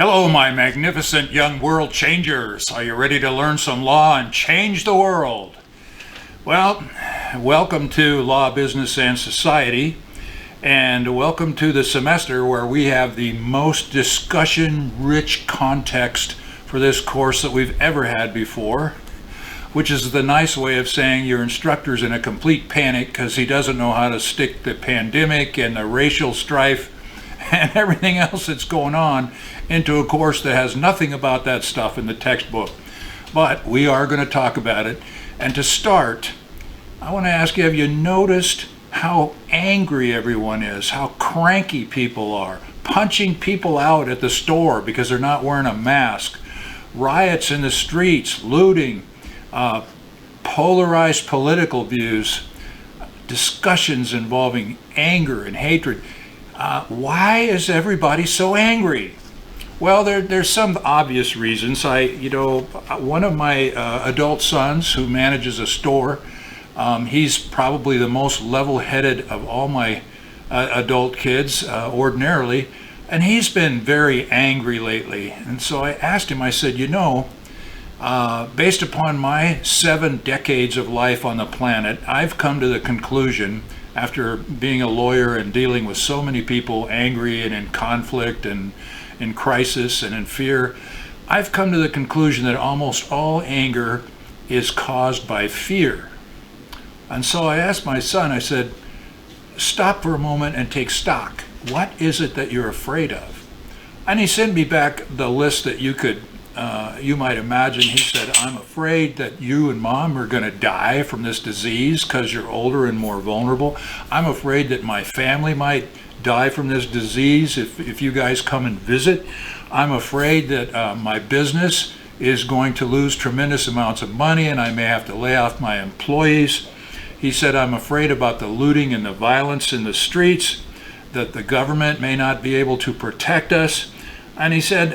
Hello, my magnificent young world changers. Are you ready to learn some law and change the world? Well, welcome to Law, Business, and Society, and welcome to the semester where we have the most discussion-rich context for this course that we've ever had before, which is the nice way of saying your instructor's in a complete panic because he doesn't know how to stick the pandemic and the racial strife and everything else that's going on into a course that has nothing about that stuff in the textbook. But we are going to talk about it. And to start, I want to ask you, have you noticed how angry everyone is, how cranky people are, punching people out at the store because they're not wearing a mask, riots in the streets, looting, polarized political views, discussions involving anger and hatred. Why is everybody so angry? Well, there's some obvious reasons. One of my adult sons who manages a store, he's probably the most level-headed of all my adult kids ordinarily, and he's been very angry lately. And so I asked him, I said, based upon my 7 decades of life on the planet, I've come to the conclusion, after being a lawyer and dealing with so many people angry and in conflict and in crisis and in fear, I've come to the conclusion that almost all anger is caused by fear. And so I asked my son, I said, stop for a moment and take stock. What is it that you're afraid of? And he sent me back the list that you might imagine. He said, I'm afraid that you and Mom are going to die from this disease because you're older and more vulnerable. I'm afraid that my family might die from this disease if you guys come and visit. I'm afraid that my business is going to lose tremendous amounts of money and I may have to lay off my employees. He said, I'm afraid about the looting and the violence in the streets, that the government may not be able to protect us. And he said,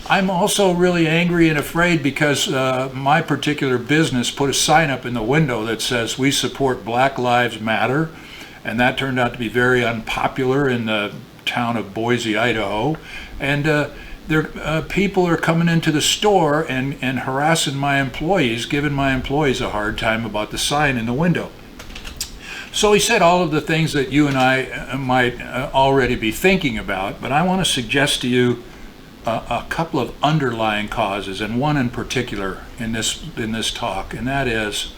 I'm also really angry and afraid because my particular business put a sign up in the window that says we support Black Lives Matter, and that turned out to be very unpopular in the town of Boise, Idaho. And people are coming into the store and harassing my employees, giving my employees a hard time about the sign in the window. So he said all of the things that you and I might already be thinking about, but I want to suggest to you a couple of underlying causes, and one in particular in this talk, and that is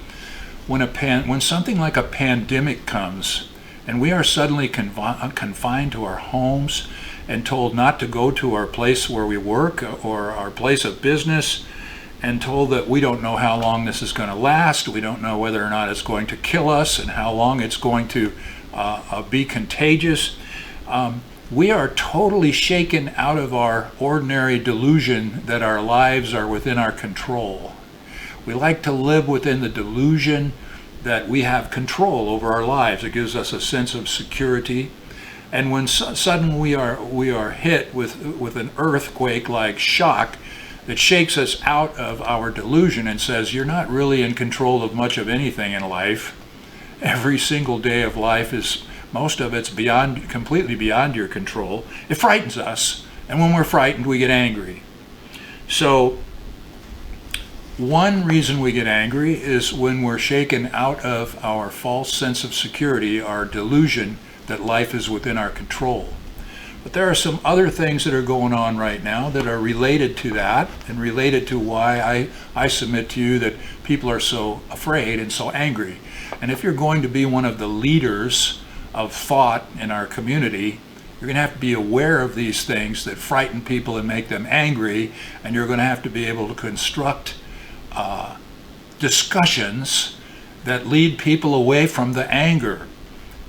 when something like a pandemic comes and we are suddenly confined to our homes and told not to go to our place where we work or our place of business, and told that we don't know how long this is going to last, we don't know whether or not it's going to kill us and how long it's going to be contagious. We are totally shaken out of our ordinary delusion that our lives are within our control. We like to live within the delusion that we have control over our lives. It gives us a sense of security. And when suddenly we are hit with an earthquake-like shock that shakes us out of our delusion and says, you're not really in control of much of anything in life. Every single day of life most of it's completely beyond your control. It frightens us, and when we're frightened, we get angry. So one reason we get angry is when we're shaken out of our false sense of security, our delusion that life is within our control. But there are some other things that are going on right now that are related to that and related to why I submit to you that people are so afraid and so angry. And if you're going to be one of the leaders of thought in our community, you're going to have to be aware of these things that frighten people and make them angry, and you're going to have to be able to construct discussions that lead people away from the anger,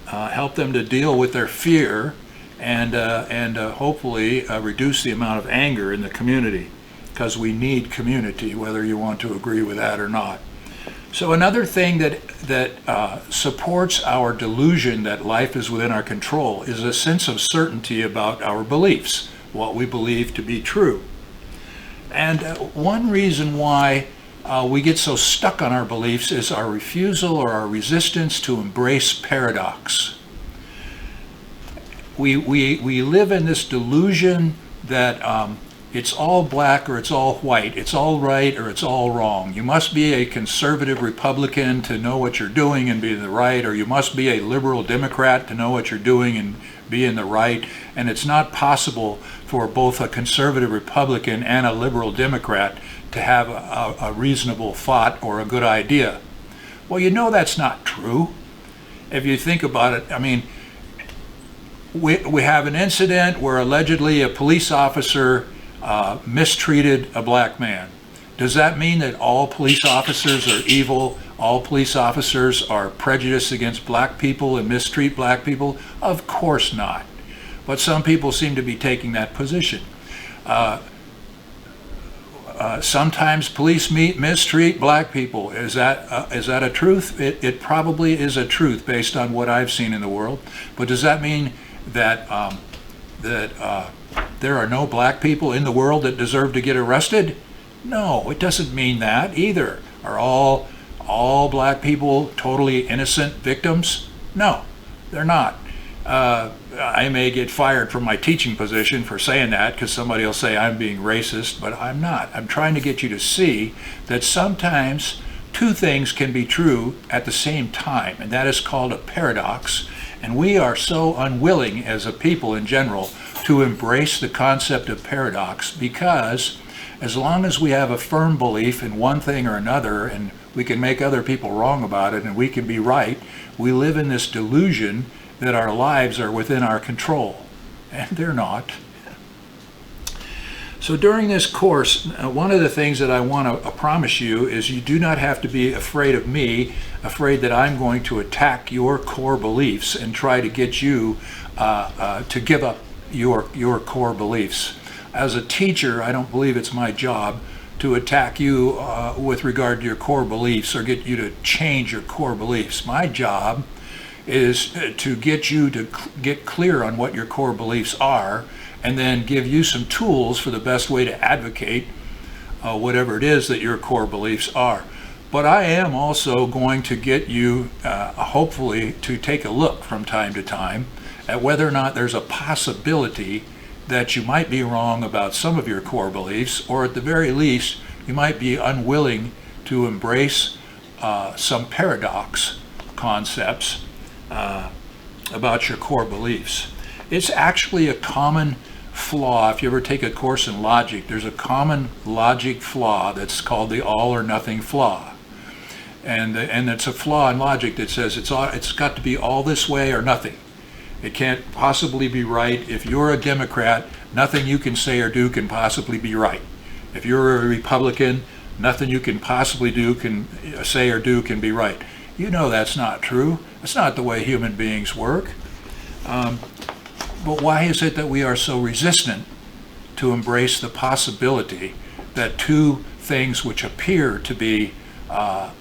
help them to deal with their fear, and hopefully reduce the amount of anger in the community, because we need community, whether you want to agree with that or not. So another thing that supports our delusion that life is within our control is a sense of certainty about our beliefs, what we believe to be true. And one reason why we get so stuck on our beliefs is our refusal or our resistance to embrace paradox. We live in this delusion that it's all black or it's all white, it's all right or it's all wrong. You must be a conservative Republican to know what you're doing and be in the right, or you must be a liberal Democrat to know what you're doing and be in the right. And it's not possible for both a conservative Republican and a liberal Democrat to have a reasonable thought or a good idea. Well, you know that's not true. If you think about it, I mean, we have an incident where allegedly a police officer mistreated a black man. Does that mean that all police officers are evil? All police officers are prejudiced against black people and mistreat black people? Of course not. But some people seem to be taking that position. Sometimes police mistreat black people. Is that a truth? It probably is a truth based on what I've seen in the world. But does that mean that there are no black people in the world that deserve to get arrested? No, it doesn't mean that either. Are all black people totally innocent victims? No, they're not. I may get fired from my teaching position for saying that, because somebody will say I'm being racist, but I'm not. I'm trying to get you to see that sometimes two things can be true at the same time, and that is called a paradox. And we are so unwilling as a people in general to embrace the concept of paradox, because as long as we have a firm belief in one thing or another, and we can make other people wrong about it and we can be right, we live in this delusion that our lives are within our control, and they're not. So during this course, one of the things that I want to promise you is you do not have to be afraid of me, afraid that I'm going to attack your core beliefs and try to get you to give up your core beliefs. As a teacher, I don't believe it's my job to attack you with regard to your core beliefs or get you to change your core beliefs. My job is to get you to get clear on what your core beliefs are, and then give you some tools for the best way to advocate whatever it is that your core beliefs are. But I am also going to get you, hopefully, to take a look from time to time at whether or not there's a possibility that you might be wrong about some of your core beliefs, or at the very least, you might be unwilling to embrace some paradox concepts about your core beliefs. It's actually a common flaw. If you ever take a course in logic, there's a common logic flaw that's called the all or nothing flaw. And it's a flaw in logic that says it's got to be all this way or nothing. It can't possibly be right. If you're a Democrat, nothing you can say or do can possibly be right. If you're a Republican, nothing you can possibly say or do can be right. You know that's not true. That's not the way human beings work. But why is it that we are so resistant to embrace the possibility that two things which appear to be on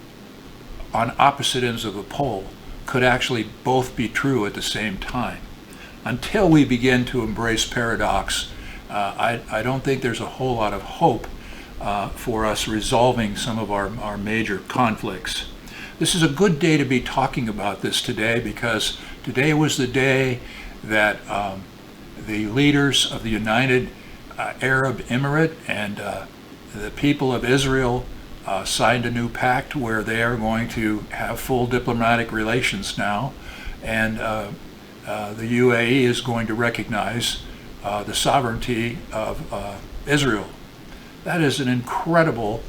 opposite ends of a pole could actually both be true at the same time? Until we begin to embrace paradox, I don't think there's a whole lot of hope for us resolving some of our major conflicts. This is a good day to be talking about this today, because today was the day that the leaders of the United Arab Emirate and the people of Israel signed a new pact where they are going to have full diplomatic relations now, and the UAE is going to recognize the sovereignty of Israel. That is an incredible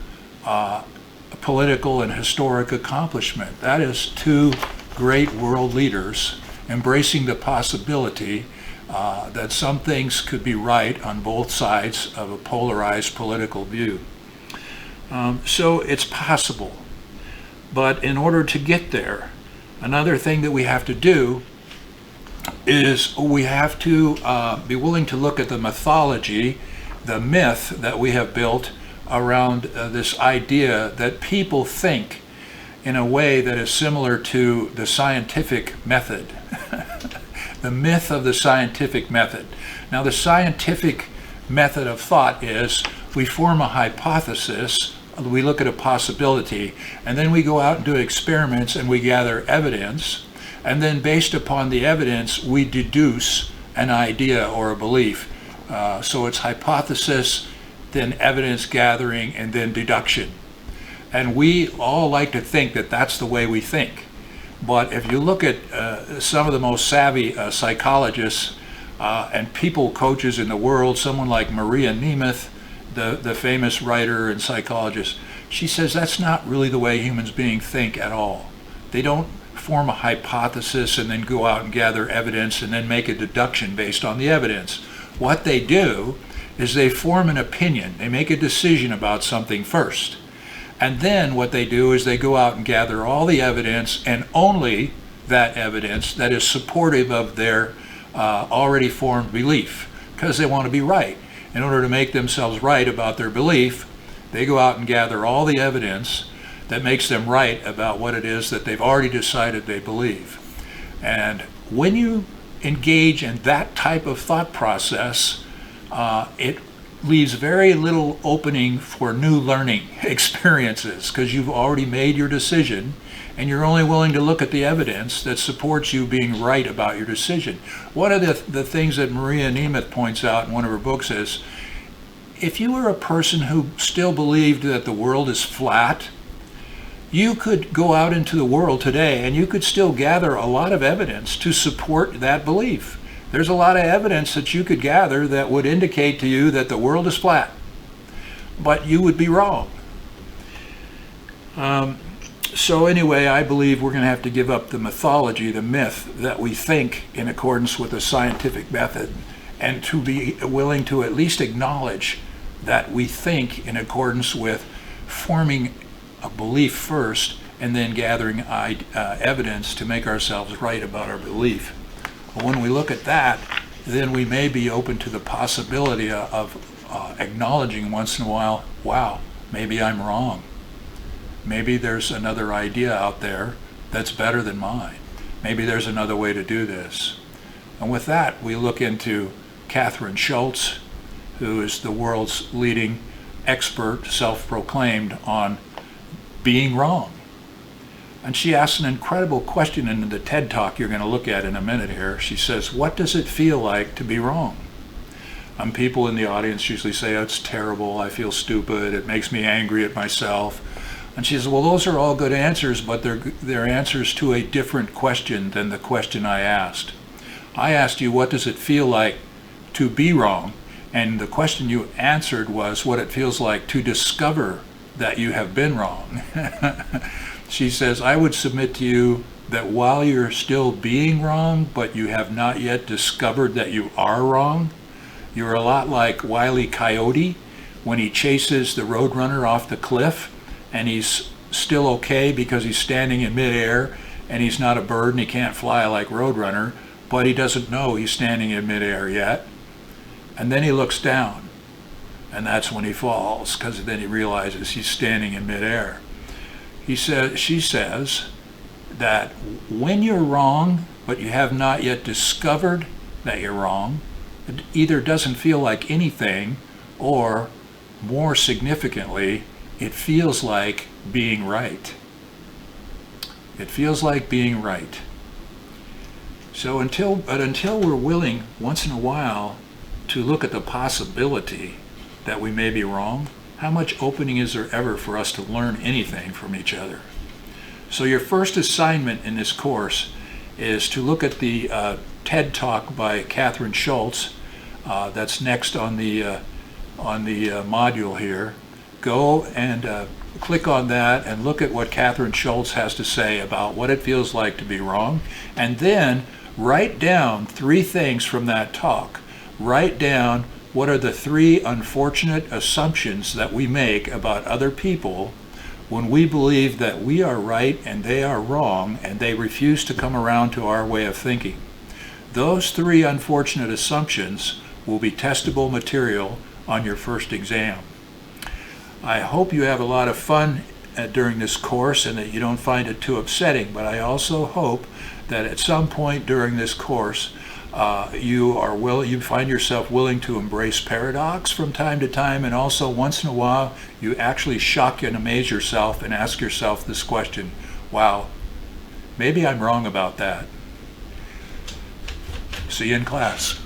political and historic accomplishment. That is two great world leaders embracing the possibility that some things could be right on both sides of a polarized political view. So it's possible. But in order to get there, another thing that we have to do is we have to be willing to look at the mythology, the myth that we have built around this idea that people think in a way that is similar to the scientific method. The myth of the scientific method. Now, the scientific method of thought is we form a hypothesis, we look at a possibility, and then we go out and do experiments and we gather evidence, and then based upon the evidence we deduce an idea or a belief. So it's hypothesis, then evidence gathering, and then deduction. And we all like to think that that's the way we think. But if you look at some of the most savvy psychologists and people coaches in the world, someone like Maria Nemeth, the famous writer and psychologist, she says that's not really the way humans beings think at all. They don't form a hypothesis and then go out and gather evidence and then make a deduction based on the evidence. What they do is they form an opinion. They make a decision about something first. And then what they do is they go out and gather all the evidence, and only that evidence that is supportive of their already formed belief, because they want to be right. In order to make themselves right about their belief, they go out and gather all the evidence that makes them right about what it is that they've already decided they believe. And when you engage in that type of thought process, it leaves very little opening for new learning experiences, because you've already made your decision and you're only willing to look at the evidence that supports you being right about your decision. One of the things that Maria Nemeth points out in one of her books is, if you were a person who still believed that the world is flat, you could go out into the world today and you could still gather a lot of evidence to support that belief. There's a lot of evidence that you could gather that would indicate to you that the world is flat, but you would be wrong. So anyway, I believe we're going to have to give up the mythology, the myth that we think in accordance with a scientific method, and to be willing to at least acknowledge that we think in accordance with forming a belief first and then gathering evidence to make ourselves right about our belief. But when we look at that, then we may be open to the possibility of acknowledging once in a while, wow, maybe I'm wrong. Maybe there's another idea out there that's better than mine. Maybe there's another way to do this. And with that, we look into Catherine Schultz, who is the world's leading expert, self-proclaimed, on being wrong. And she asks an incredible question in the TED Talk you're going to look at in a minute here. She says, what does it feel like to be wrong? And people in the audience usually say, oh, it's terrible, I feel stupid, it makes me angry at myself. And she says, well, those are all good answers, but they're answers to a different question than the question I asked. I asked you, what does it feel like to be wrong? And the question you answered was what it feels like to discover that you have been wrong. She says, I would submit to you that while you're still being wrong, but you have not yet discovered that you are wrong, you're a lot like Wile E. Coyote when he chases the roadrunner off the cliff, and he's still okay because he's standing in midair and he's not a bird and he can't fly like Roadrunner, but he doesn't know he's standing in midair yet. And then he looks down, and that's when he falls, because then he realizes he's standing in midair. She says that when you're wrong, but you have not yet discovered that you're wrong, it either doesn't feel like anything, or more significantly, it feels like being right. It feels like being right. So until we're willing once in a while to look at the possibility that we may be wrong, how much opening is there ever for us to learn anything from each other? So your first assignment in this course is to look at the TED Talk by Catherine Schultz. That's next on the module here. Go and click on that and look at what Catherine Schultz has to say about what it feels like to be wrong, and then write down 3 things from that talk. Write down what are the 3 unfortunate assumptions that we make about other people when we believe that we are right and they are wrong, and they refuse to come around to our way of thinking. Those 3 unfortunate assumptions will be testable material on your first exam. I hope you have a lot of fun during this course and that you don't find it too upsetting, but I also hope that at some point during this course you find yourself willing to embrace paradox from time to time, and also once in a while you actually shock and amaze yourself and ask yourself this question, wow, maybe I'm wrong about that. See you in class.